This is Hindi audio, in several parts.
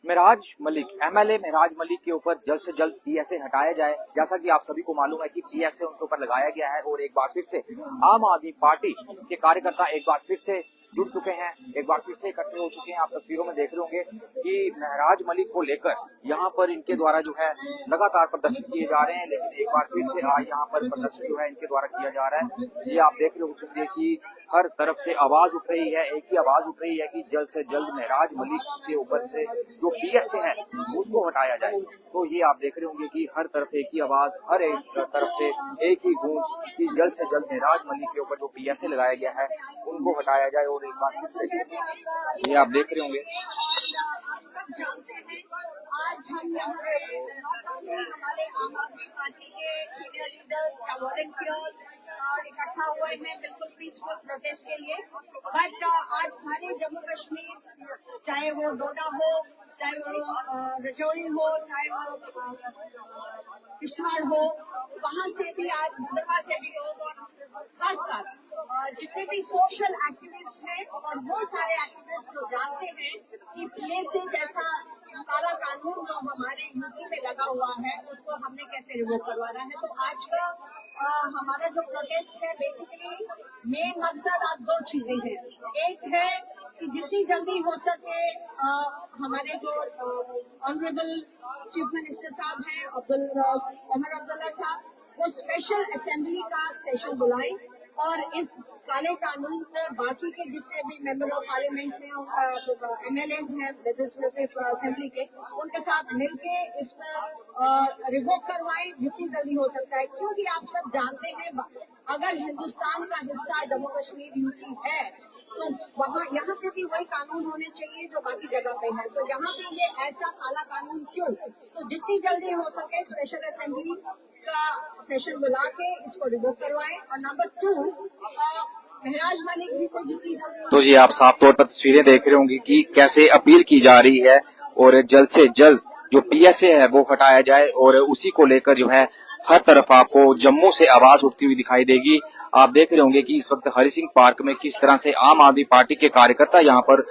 महराज मलिक एमएलए महराज मलिक के ऊपर जल्द से जल्द पीएसए हटाया जाए। जैसा कि आप सभी को मालूम है कि पीएसए उनके ऊपर लगाया गया है और एक बार फिर से आम आदमी पार्टी के कार्यकर्ता एक बार फिर से जुड़ चुके हैं, एक बार फिर से इकट्ठे हो चुके हैं। आप तस्वीरों में देख रहे होंगे कि महराज मलिक को लेकर यहाँ पर इनके द्वारा जो है लगातार प्रदर्शन किए जा रहे हैं, लेकिन एक बार फिर से आज यहाँ पर प्रदर्शन जो है इनके द्वारा किया जा रहा है। ये आप देख रहे होंगे कि हर तरफ से आवाज उठ रही है, एक ही आवाज उठ रही है कि जल्द से जल्द महराज मलिक के ऊपर से जो पीएसए है उसको हटाया जाए। तो ये आप देख रहे होंगे कि हर तरफ एक ही आवाज, हर एक तरफ से एक ही गूंज कि जल्द से जल्द महराज मलिक के ऊपर जो पीएसए लगाया गया है उनको हटाया जाए। और एक बार फिर से ये आप देख रहे होंगे आज हम हमारे आम आदमी पार्टी के सीनियर लीडर्स या वॉलंटियर्स इकट्ठा हुए हैं बिल्कुल पीसफुल प्रोटेस्ट के लिए। बट आज सारे जम्मू कश्मीर, चाहे वो डोडा हो, चाहे वो रजौरी हो, चाहे वो किश्तवाड़ हो, वहाँ से भी आज भद्रवा से भी लोग और खासकर जितने भी सोशल एक्टिविस्ट हैं और वो सारे एक्टिविस्ट जो जानते हैं कि पीएसए जैसा काला कानून जो हमारे यूपी में लगा हुआ है उसको हमने कैसे रिवोक करवाना है। तो आज का हमारा जो प्रोटेस्ट है बेसिकली मेन मकसद आज दो चीजें हैं। एक है कि जितनी जल्दी हो सके हमारे जो ऑनरेबल चीफ मिनिस्टर साहब हैं उमर अब्दुल्ला साहब, वो स्पेशल असेंबली का सेशन बुलाएं और इस काले कानून को बाकी के जितने भी मेंबर ऑफ पार्लियामेंट हैं, एमएलएज हैं लेजिस्लेटिव असेंबली के, उनके साथ मिलके इसको रिवोक करवाएं जितनी जल्दी हो सकता है। क्योंकि आप सब जानते हैं अगर हिंदुस्तान का हिस्सा जम्मू कश्मीर यूटी है तो वहाँ यहाँ पे भी वही कानून होने चाहिए जो बाकी जगह पे है। तो यहाँ पे ये ऐसा काला कानून क्यों? तो जितनी जल्दी हो सके स्पेशल असेंबली का सेशन बुला के इसको रिवोक करवाएं। और नंबर 2, महराज मलिक जी को जितनी जल्दी। तो ये आप साफ तौर पर तस्वीरें देख रहे होंगे कि कैसे अपील की जा रही है और जल्द से जल्द जो पीएसए है वो हटाया जाए। और उसी को लेकर जो है हर तरफ आपको जम्मू से आवाज उठती हुई दिखाई देगी। आप देख रहे होंगे कि इस वक्त हरि सिंह पार्क में किस तरह से आम आदमी पार्टी के कार्यकर्ता यहाँ पर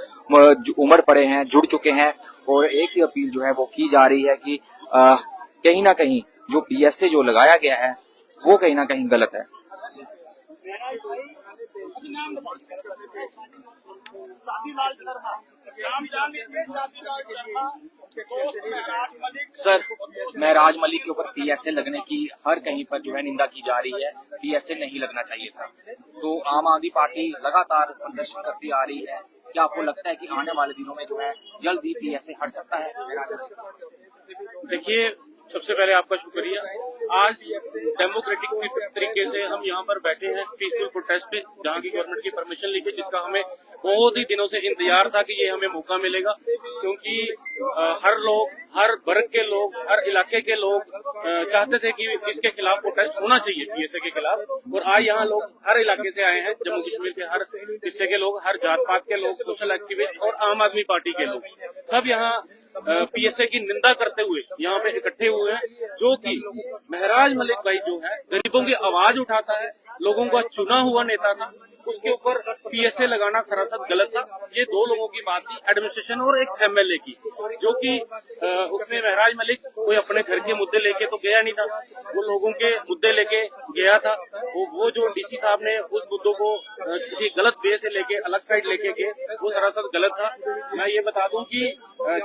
उमड़ पड़े हैं, जुड़ चुके हैं और एक ही अपील जो है वो की जा रही है कि कहीं ना कहीं जो पीएसए जो लगाया गया है वो कहीं ना कहीं गलत है। सर, महराज मलिक के ऊपर पीएसए लगने की हर कहीं पर जो है निंदा की जा रही है, पीएसए नहीं लगना चाहिए था। तो आम आदमी पार्टी लगातार प्रदर्शन करती आ रही है। क्या आपको लगता है कि आने वाले दिनों में जो है जल्द ही पीएसए हट सकता है? देखिए, सबसे पहले आपका शुक्रिया। आज डेमोक्रेटिक तरीके से हम यहाँ पर बैठे हैं पीसफुल प्रोटेस्ट पे, जहाँ की गवर्नमेंट की परमिशन लेके, जिसका हमें बहुत ही दिनों से इंतजार था कि ये हमें मौका मिलेगा। क्योंकि हर लोग, हर वर्ग के लोग, हर इलाके के लोग चाहते थे कि इसके खिलाफ प्रोटेस्ट होना चाहिए, पीएसए के खिलाफ। और आज यहाँ लोग हर इलाके से आए हैं, जम्मू कश्मीर के हर हिस्से के लोग, हर जात पात के लोग, सोशल एक्टिविस्ट और आम आदमी पार्टी के लोग, सब यहाँ पीएसए की निंदा करते हुए यहाँ पे इकट्ठे हुए हैं। जो कि महराज मलिक भाई जो है गरीबों की आवाज उठाता है, लोगों का चुना हुआ नेता था, उसके ऊपर पीएसए लगाना सरासर गलत था। ये दो लोगों की बात थी, एडमिनिस्ट्रेशन और एक एमएलए की, जो कि उसमें महराज मलिक कोई अपने घर के मुद्दे लेके तो गया नहीं था, वो लोगों के मुद्दे लेके गया था। वो जो डीसी साहब ने उस मुद्दों को किसी गलत वे से लेके अलग साइड लेके गए, वो सरासर गलत था। मैं ये बता दूं कि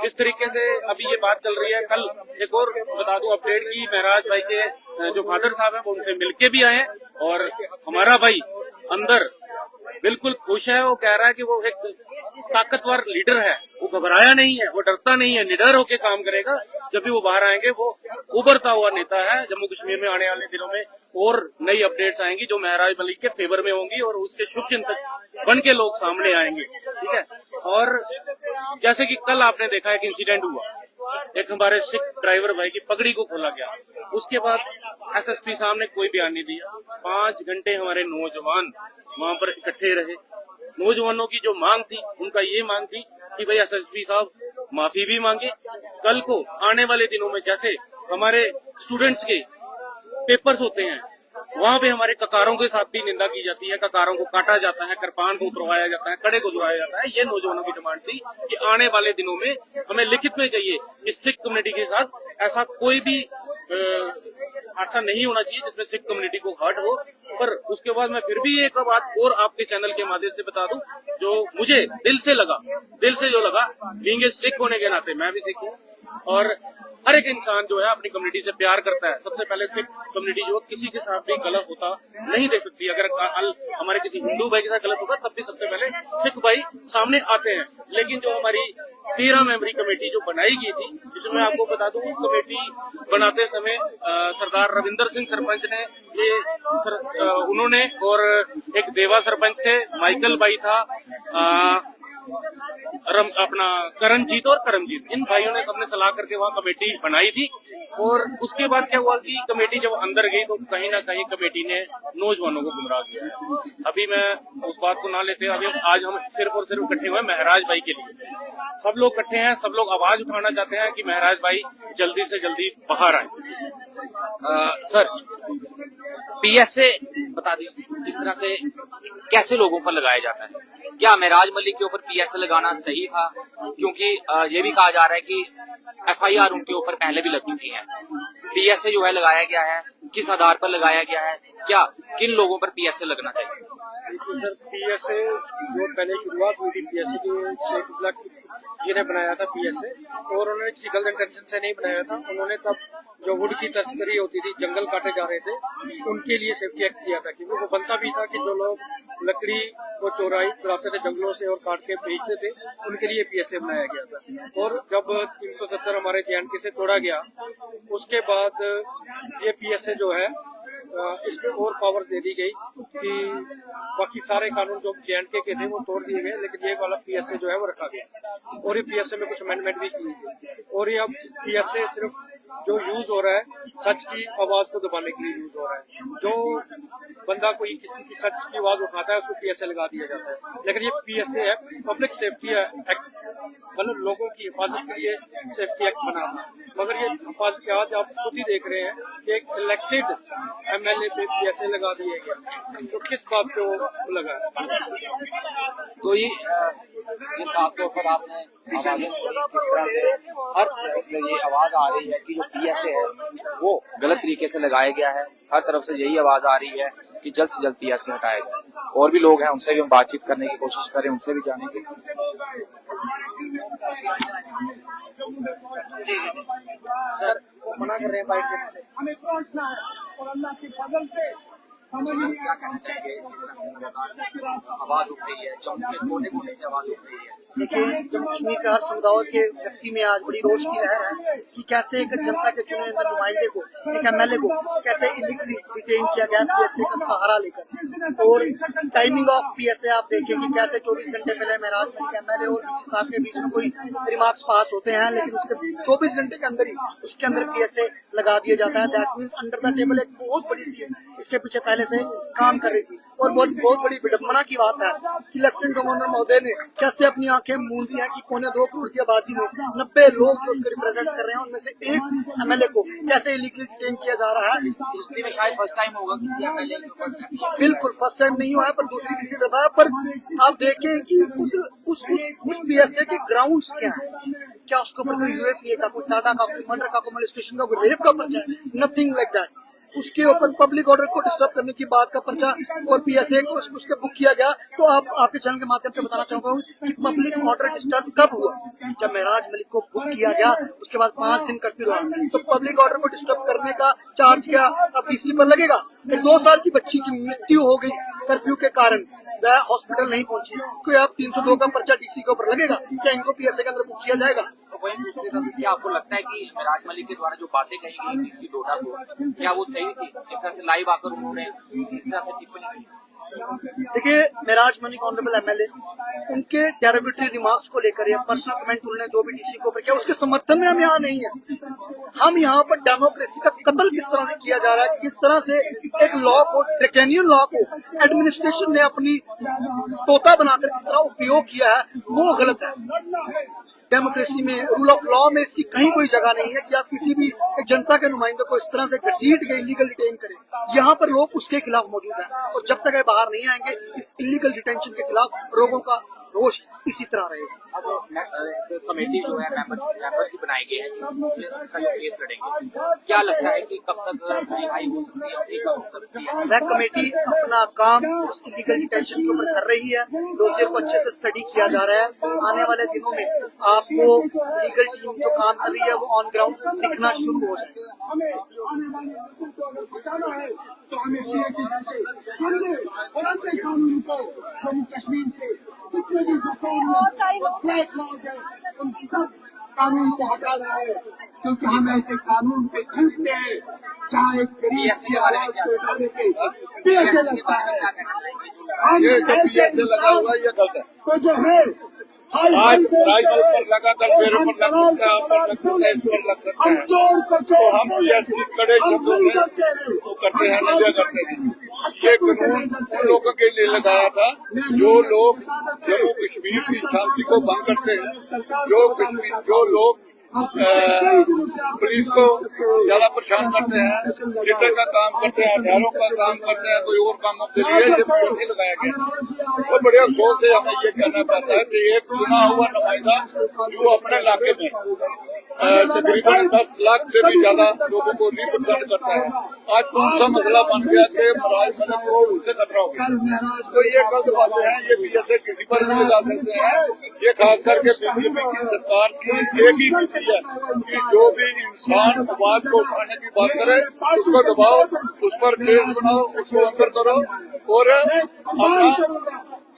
जिस तरीके से अभी ये बात चल रही है, कल एक और बता दूं अपडेट की, महराज भाई के जो फादर साहब हैं वो उनसे मिलके भी आए हैं और हमारा भाई अंदर बिल्कुल खुश है। वो कह रहा है कि वो एक ताकतवर लीडर है, वो घबराया नहीं है, वो डरता नहीं है, निडर होके काम करेगा। जब भी वो बाहर आएंगे वो उभरता हुआ नेता है। जम्मू कश्मीर में आने वाले दिनों में और नई अपडेट्स आएंगी जो महराज मलिक के फेवर में होंगी और उसके शुभ चिंतक बन के लोग सामने आएंगे, ठीक है। और जैसे कि कल आपने देखा एक इंसिडेंट हुआ, एक हमारे सिख ड्राइवर भाई की पगड़ी को खोला गया, उसके बाद एसएसपी साहब ने कोई बयान नहीं दिया। 5 घंटे हमारे नौजवान वहां पर इकट्ठे रहे। नौजवानों की जो मांग थी, उनका ये मांग थी कि भाई एसएसपी साहब माफी भी मांगे। कल को आने वाले दिनों में जैसे हमारे स्टूडेंट्स के पेपर्स होते हैं, वहाँ पे हमारे ककारों के साथ भी निंदा की जाती है, ककारों को काटा जाता है, कृपान को उतरवाया जाता है, कड़े को दुराया जाता है। ये नौजवानों की डिमांड थी कि आने वाले दिनों में हमें लिखित में चाहिए कि सिख कम्युनिटी के साथ ऐसा कोई भी हादसा नहीं होना चाहिए जिसमें सिख कम्युनिटी को हर्ट हो। पर उसके बाद मैं फिर भी एक बात और आपके चैनल के माध्यम से बता दूं, जो मुझे दिल से जो लगा, बीइंग ए सिख होने के नाते, मैं भी सिख हूँ और हर एक इंसान जो है अपनी कम्युनिटी से प्यार करता है। सबसे पहले सिख कम्युनिटी जो किसी के साथ भी गलत होता नहीं देख सकती। अगर हमारे किसी हिंदू भाई के साथ गलत होगा तब भी सबसे पहले सिख भाई सामने आते हैं। लेकिन जो हमारी 13 मेंबरी कमेटी जो बनाई गई थी, जिसमें मैं आपको बता दूं, उस कमेटी बनाते समय सरदार रविंदर सिंह सरपंच ने उन्होंने, और एक देवा सरपंच थे, माइकल भाई था, अपना करणजीत और करमजीत, इन भाइयों ने सबने सलाह करके वहाँ कमेटी बनाई थी। और उसके बाद क्या हुआ कि कमेटी जब अंदर गई तो कहीं ना कहीं कमेटी ने नौजवानों को गुमराह किया है। अभी मैं उस बात को ना लेते, अभी आज हम सिर्फ और सिर्फ इकट्ठे हुए महराज भाई के लिए। सब लोग इकट्ठे हैं, सब लोग आवाज उठाना चाहते हैं कि महराज भाई जल्दी से जल्दी बाहर आए। सर, पीएसए बता दीजिए किस तरह से, कैसे लोगों पर लगाया जाता है? क्या महराज मलिक के ऊपर पीएसए लगाना सही था? क्योंकि ये भी कहा जा रहा है कि एफआईआर उनके ऊपर पहले भी लग चुकी है। पीएसए जो है लगाया गया है, किस आधार पर लगाया गया है? क्या किन लोगों पर पीएसए लगना चाहिए? देखिए सर, पीएसए जो पहले शुरुआत हुई थी, पीएसए के शेख उद्दौला जिन्हें बनाया था पीएसए, और उन्होंने किसी गलत इंटेंशन से नहीं बनाया था। उन्होंने तब जो वुड की तस्करी होती थी, जंगल काटे जा रहे थे, उनके लिए सेफ्टी एक्ट किया था। क्योंकि वो बनता भी था कि जो लोग लकड़ी को चुराते थे जंगलों से और काट के बेचते थे, उनके लिए पीएसए बनाया गया था। और जब 370 हमारे जेएनके से तोड़ा गया, उसके बाद ये पीएसए जो है इसमें और पावर्स दे दी गई कि बाकी सारे कानून जो जेएनके के थे वो तोड़ दिए गए, लेकिन ये वाला पीएसए जो है वो रखा गया। और ये पीएसए में कुछ अमेंडमेंट भी की गई। और ये अब पीएसए सिर्फ जो यूज हो रहा है, सच की आवाज को दबाने के लिए यूज हो रहा है। जो बंदा कोई किसी की सच की आवाज उठाता है, उसको पीएसए लगा दिया जाता है। लेकिन ये पीएसए है पब्लिक सेफ्टी एक्ट, मतलब लोगों की हिफाजत के लिए सेफ्टी एक्ट बना था। मगर ये हिफाजत आज आप खुद ही देख रहे हैं कि एक इलेक्टेड एमएलए पे पीएसए लगा दिया गया, तो किस बात पे वो लगा है? तो ये साफ तौर पर आपने आवाजें सुनी, किस तरह से हर तरफ से ये आवाज आ रही है कि जो पीएसए है वो गलत तरीके से लगाया गया है। हर तरफ से यही आवाज आ रही है कि जल्द से जल्द पीएसए हटाया जाए। और भी लोग हैं, उनसे भी हम बातचीत करने की कोशिश करें, उनसे भी जानेंगे। सर, वो मना कर रहे हैं बाइट देने से। हमें पहुंचना है और अल्लाह के फजल से क्या कहना चाहिए? आवाज उठ रही है, जम्मू के कोने कोने से आवाज उठ रही है। देखिए, जम्मू कश्मीर के हर समुदाय के व्यक्ति में आज बड़ी रोष की लहर है कि कैसे एक जनता के चुने हुए नुमाइंदे को, एक एमएलए को कैसे इलीगली डिटेन किया गया पीएसए का सहारा लेकर। और टाइमिंग ऑफ पीएसए आप देखें कि कैसे 24 घंटे पहले महराज मलिक एमएलए और डीसी साहब के बीच में कोई रिमार्क्स पास होते हैं, लेकिन उसके 24 घंटे के अंदर ही उसके अंदर पीएसए लगा दिया जाता है। That means under the table एक बहुत बड़ी टीम इसके पीछे पहले से काम कर रही थी। और बहुत बड़ी विडम्बना की बात है कि लेफ्टिनेंट गवर्नर महोदय ने कैसे अपनी आंखें मूंद दी है कि 2.25 करोड़ की आबादी में 90 लोग जो उसको रिप्रेजेंट कर रहे हैं, उनमें से एक एमएलए को कैसे इलीगली डिटेन किया जा रहा है। हिस्ट्री में शायद फर्स्ट टाइम होगा किसी एमएलए के ऊपर। बिल्कुल फर्स्ट टाइम नहीं हुआ है, पर दूसरी तीसरी दफा है। पर आप देखें कि उस पीएसए के ग्राउंड्स क्या है। क्या उसके ऊपर कोई यूएपीए का, कोई टाटा का, कोई मर्डर का, कोई मोलेस्टेशन का, कोई रेप का पर्चा है? Nothing like that. उसके ऊपर पब्लिक ऑर्डर को डिस्टर्ब करने की बात का पर्चा और पीएसए को उसके बुक किया गया। तो आपके चैनल के माध्यम से बताना चाहूंगा कि पब्लिक ऑर्डर डिस्टर्ब कब हुआ? जब महराज मलिक को बुक किया गया, उसके बाद 5 दिन कर्फ्यू रहा। तो पब्लिक ऑर्डर को डिस्टर्ब करने का चार्ज क्या अब डीसी पर लगेगा? एक 2 साल की बच्ची की मृत्यु हो गई कर्फ्यू के कारण, वह हॉस्पिटल नहीं पहुंची, कोई अब 302 का पर्चा डीसी के ऊपर लगेगा? क्या इनको पीएसए के अंदर बुक किया जाएगा? वहीं दूसरी तरफ क्या आपको लगता है कि महराज मलिक के द्वारा जो बातें कही गई डीसी डोडा को, क्या वो सही थी? जिस तरह से लाइव आकर उन्होंने इस तरह से टिप्पणी की। देखिए, महराज मलिक ऑनरेबल एमएलए, उनके डेरोगेटरी रिमार्क्स को लेकर या पर्सनल कमेंट उन्होंने जो भी डीसी को ऊपर किया, उसके समर्थन में हम यहाँ नहीं है। हम यहाँ पर डेमोक्रेसी का कत्ल किस तरह से किया जा रहा है, किस तरह से एक लॉ को, ड्रैकोनियन लॉ को एडमिनिस्ट्रेशन ने अपनी तोता बनाकर किस तरह उपयोग किया है, वो गलत है। डेमोक्रेसी में, रूल ऑफ लॉ में इसकी कहीं कोई जगह नहीं है कि आप किसी भी एक जनता के नुमाइंदे को इस तरह से घसीट के इलीगल डिटेन करें। यहाँ पर लोग उसके खिलाफ मौजूद हैं और जब तक ये बाहर नहीं आएंगे इस इलीगल डिटेंशन के खिलाफ लोगों का रोष इसी तरह रहेगा। अब कमेटी जो है मेंबर्स बनाए गए हैं कल केस लड़ेंगे, क्या लगता है कि कब तक रिहाई हो सकती है और कब तक वह कमेटी अपना काम उस इलीगल डिटेंशन के ऊपर कर रही है, डोसियर को अच्छे से स्टडी किया जा रहा है। आने वाले दिनों में आपको लीगल टीम जो काम कर रही है वो ऑन ग्राउंड दिखना शुरू हो जाएगा। हमें आने वाली नस्ल को अगर बचाना है तो हमें पीएसए जैसे गंदे और अन्य कानून को जम्मू कश्मीर से जितने भी ब्लैक लॉज है उन सब कानून को हटाना है, क्योंकि हम ऐसे कानून पे टूटते हैं चाहे गरीब की आवाज को उठाने के पीएसए लगता है। हम ऐसे लगा हुआ ये गलत है। तो जो है आज राइफल पर लगाकर पैरों पर लग सकता है, इस पर लग सकता हम है, चोर को तो चोर हम पीएससी कड़े शब्दों से तो करते हैं, नहीं करते हैं। ये कानून उन लोगों के लिए लगाया था जो लोग जम्मू कश्मीर की शांति को भंग करते हैं, जो लोग पुलिस को ज्यादा परेशान करते हैं, ट्विटर का काम करते हैं, हथियारों का काम करते हैं, कोई और कामों के लिए ये पीएससी लगाया गया। तो बड़े अफसोस से हमें ये कहना पड़ता है कि एक चुना हुआ नुमाइंदा जो अपने इलाके में तकरीबन 10 लाख से भी ज्यादा लोगों को रिप्रेजेंट करता है, आज कौन सा मसला बन गया कि महाराज मलिक को उनसे खतरा हो गया। तो ये गलत बातें हैं, ये पीएसए किसी पर भी लगा सकते हैं। ये खास करके बीजेपी की सरकार की एक ही नीति है कि जो भी इंसान आवाज को उठाने की बात करे उसको दबाओ, उस पर केस बनाओ, उसको अंदर करो और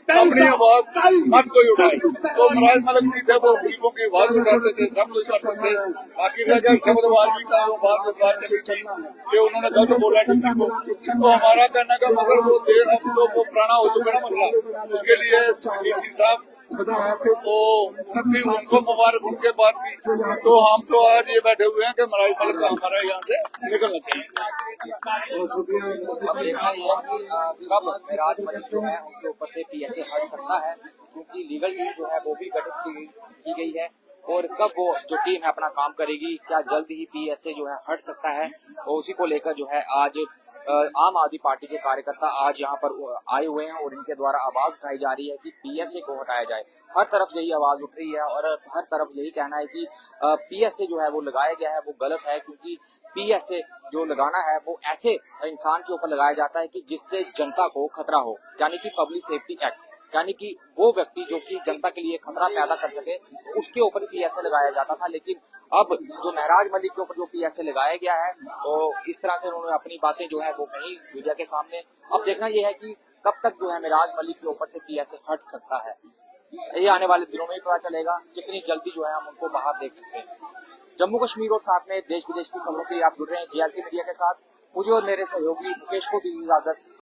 अपनी आवाज मत कोई उठाए। तो महाराज मलिक जी थे वो गरीबों की आवाज उठाते थे, सब कुछ करते थे। बाकी वजह शब्दबाजी का वो बात चली थी कि उन्होंने गलत बोला किसी को, तो हमारा कहना का मगर वो देर अब तो वो पुराना हो चुका है मसला, उसके लिए डीसी साहब तो सबने उनको मुबारक उनके बात की। तो हम तो आज ये बैठे हुए हैं कि महाराज मलिक का हमारा यहाँ से निकलना चाहिए। अब देखना यह है कि कब मेराज मलिक जो है उनके ऊपर से पीएसए हट सकता है, क्योंकि लीगल टीम जो है वो भी गठित की गई है और कब वो जो टीम है अपना काम करेगी, क्या जल्द ही पीएसए जो है हट सकता है। और उसी को लेकर जो है आज आम आदमी पार्टी के कार्यकर्ता आज यहाँ पर आए हुए हैं और इनके द्वारा आवाज उठाई जा रही है कि पीएसए को हटाया जाए। हर तरफ से यही आवाज उठ रही है और हर तरफ यही कहना है कि पीएसए जो है वो लगाया गया है वो गलत है, क्योंकि पीएसए जो लगाना है वो ऐसे इंसान के ऊपर लगाया जाता है कि जिससे जनता को खतरा हो, यानी कि पब्लिक सेफ्टी एक्ट, यानी कि वो व्यक्ति जो कि जनता के लिए खतरा पैदा कर सके उसके ऊपर पीएसए लगाया जाता था। लेकिन अब जो मेराज मलिक के ऊपर जो पीएसए लगाया गया है तो इस तरह से उन्होंने अपनी बातें जो है वो कही मीडिया के सामने। अब देखना यह है कि कब तक जो है मेराज मलिक के ऊपर से पीएसए हट सकता है, ये आने वाले दिनों में ही पता चलेगा। कितनी जल्दी जो है हम उनको बाहर देख सकते हैं। जम्मू कश्मीर और साथ में देश विदेश की खबरों के लिए आप जुड़ रहे हैं JRK मीडिया के साथ। मुझे और मेरे सहयोगी मुकेश को दीजिए इजाजत।